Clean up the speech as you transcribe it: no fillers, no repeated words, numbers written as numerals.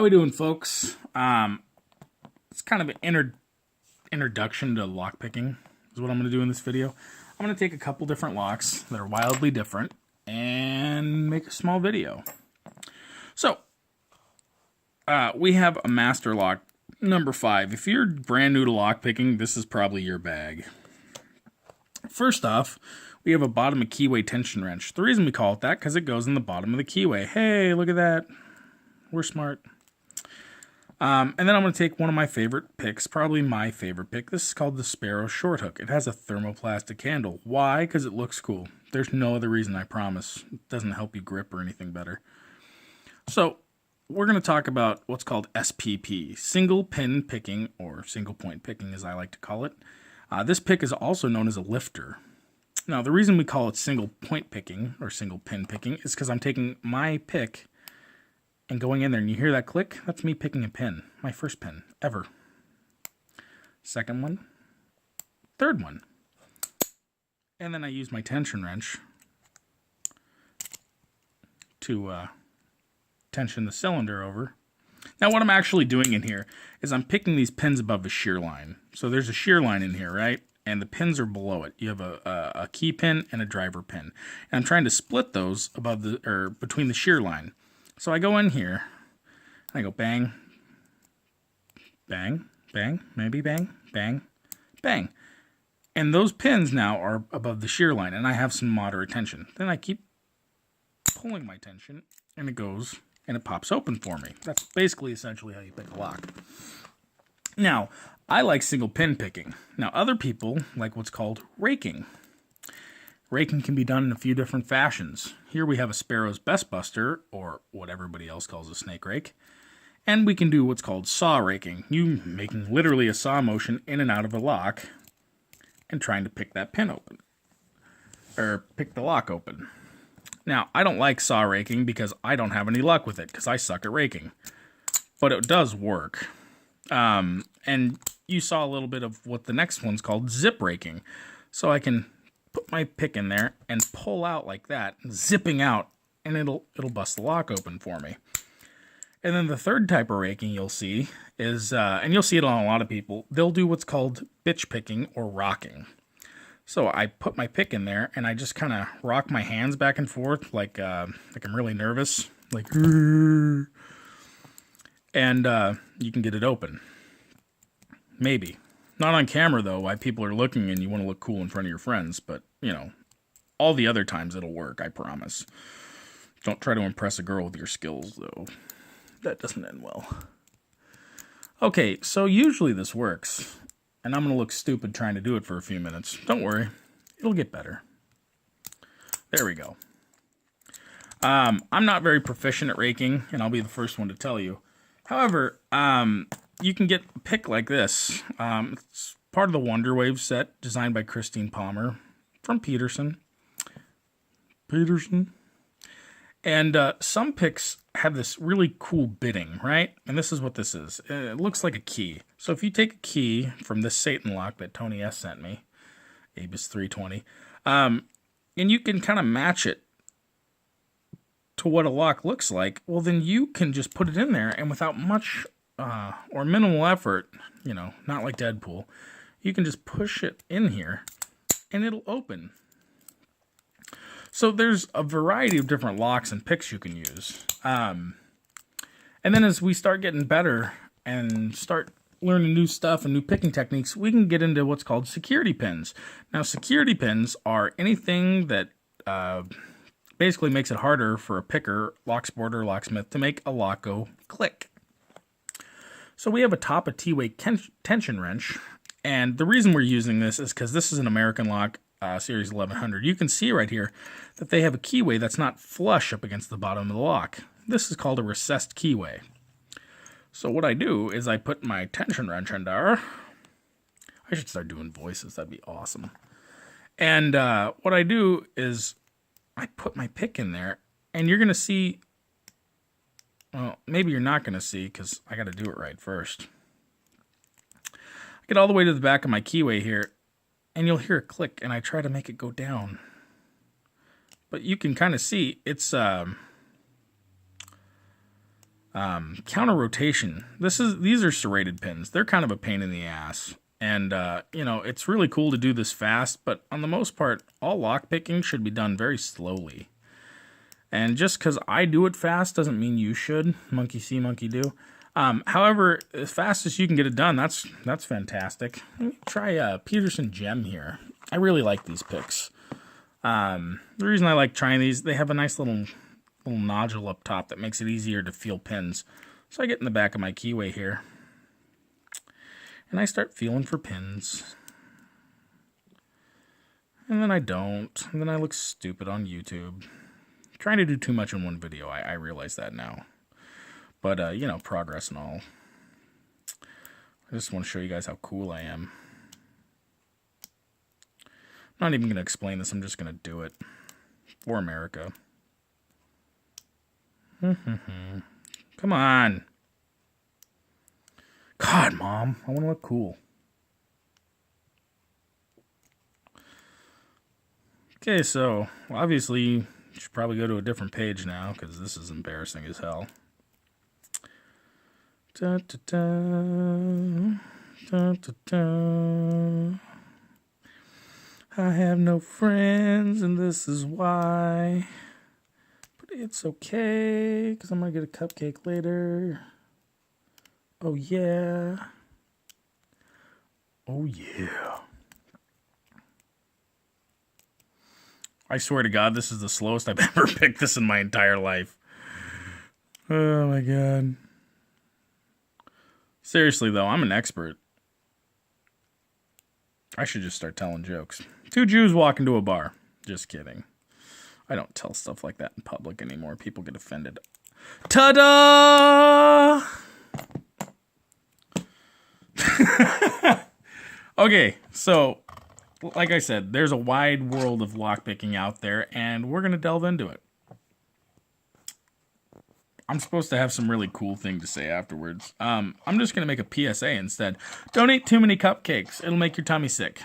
How we doing, folks? It's kind of an introduction to lockpicking is what I'm going to do in this video. I'm going to take a couple different locks that are wildly different and make a small video. So, we have a master lock, number 5. If you're brand new to lockpicking, this is probably your bag. First off, we have a bottom of keyway tension wrench. The reason we call it that, because it goes in the bottom of the keyway. Hey, look at that. We're smart. And then I'm going to take one of my favorite picks, probably my favorite pick. This is called the Sparrow Short Hook. It has a thermoplastic handle. Why? Because it looks cool. There's no other reason, I promise. It doesn't help you grip or anything better. So, we're going to talk about what's called SPP, single pin picking, or single point picking as I like to call it. This pick is also known as a lifter. Now, the reason we call it single point picking, or single pin picking, is because I'm taking my pick and going in there, and you hear that click? That's me picking a pin. My first pin, ever. Second one. Third one. And then I use my tension wrench to tension the cylinder over. Now what I'm actually doing in here is I'm picking these pins above the shear line. So there's a shear line in here, right? And the pins are below it. You have a key pin and a driver pin. And I'm trying to split those above or between the shear line. So I go in here, and I go bang, bang, bang, maybe bang, bang, bang. And those pins now are above the shear line, and I have some moderate tension. Then I keep pulling my tension, and it goes, and it pops open for me. That's basically essentially how you pick a lock. Now, I like single pin picking. Now, other people like what's called raking. Raking can be done in a few different fashions. Here we have a Sparrow's Best Buster, or what everybody else calls a snake rake. And we can do what's called saw raking. You making literally a saw motion in and out of a lock and trying to pick that pin open. Or pick the lock open. Now, I don't like saw raking because I don't have any luck with it, because I suck at raking. But it does work. And you saw a little bit of what the next one's called, zip raking. So I can put my pick in there and pull out like that, zipping out, and it'll bust the lock open for me. And then the third type of raking you'll see is, and you'll see it on a lot of people, they'll do what's called bitch picking or rocking. So I put my pick in there and I just kind of rock my hands back and forth like I'm really nervous, like, and you can get it open. Maybe. Not on camera, though, why people are looking and you want to look cool in front of your friends. But, you know, all the other times it'll work, I promise. Don't try to impress a girl with your skills, though. That doesn't end well. Okay, so usually this works. And I'm going to look stupid trying to do it for a few minutes. Don't worry. It'll get better. There we go. I'm not very proficient at raking, and I'll be the first one to tell you. However, you can get a pick like this. It's part of the Wonder Wave set designed by Christine Palmer from Peterson. And some picks have this really cool bitting, right? And this is what this is. It looks like a key. So if you take a key from this Satan lock that Tony S. sent me, Abus 320, and you can kind of match it to what a lock looks like, well, then you can just put it in there, and without much or minimal effort, you know, not like Deadpool, you can just push it in here and it'll open. So there's a variety of different locks and picks you can use. And then as we start getting better and start learning new stuff and new picking techniques, we can get into what's called security pins. Now, security pins are anything that basically makes it harder for a picker, locksport, or locksmith to make a lock go click. So we have a top of T-way tension wrench, and the reason we're using this is because this is an American lock, Series 1100. You can see right here that they have a keyway that's not flush up against the bottom of the lock. This is called a recessed keyway. So what I do is I put my tension wrench in there. I should start doing voices. That'd be awesome. And what I do is I put my pick in there, and you're going to see. Well, maybe you're not going to see because I got to do it right first. I get all the way to the back of my keyway here, and you'll hear a click, and I try to make it go down. But you can kind of see it's Counter rotation. These are serrated pins. They're kind of a pain in the ass. And, it's really cool to do this fast, but on the most part, all lockpicking should be done very slowly. And just because I do it fast doesn't mean you should. Monkey see, monkey do. However, as fast as you can get it done, that's fantastic. Let me try Peterson Gem here. I really like these picks. The reason I like trying these, they have a nice little nodule up top that makes it easier to feel pins. So I get in the back of my keyway here, and I start feeling for pins. And then I don't. And then I look stupid on YouTube. Trying to do too much in one video, I realize that now. But, progress and all. I just want to show you guys how cool I am. I'm not even going to explain this, I'm just going to do it. For America. Come on. God, Mom, I want to look cool. Okay, so obviously you should probably go to a different page now because this is embarrassing as hell. Da, da, da, da, da, da. I have no friends and this is why. But it's okay because I'm going to get a cupcake later. Oh yeah. Oh yeah. I swear to God, this is the slowest I've ever picked this in my entire life. Oh my God. Seriously though, I'm an expert. I should just start telling jokes. 2 Jews walk into a bar. Just kidding. I don't tell stuff like that in public anymore. People get offended. Ta-da! Okay, so like I said, there's a wide world of lockpicking out there, and we're going to delve into it. I'm supposed to have some really cool thing to say afterwards. I'm just going to make a PSA instead. Don't eat too many cupcakes. It'll make your tummy sick.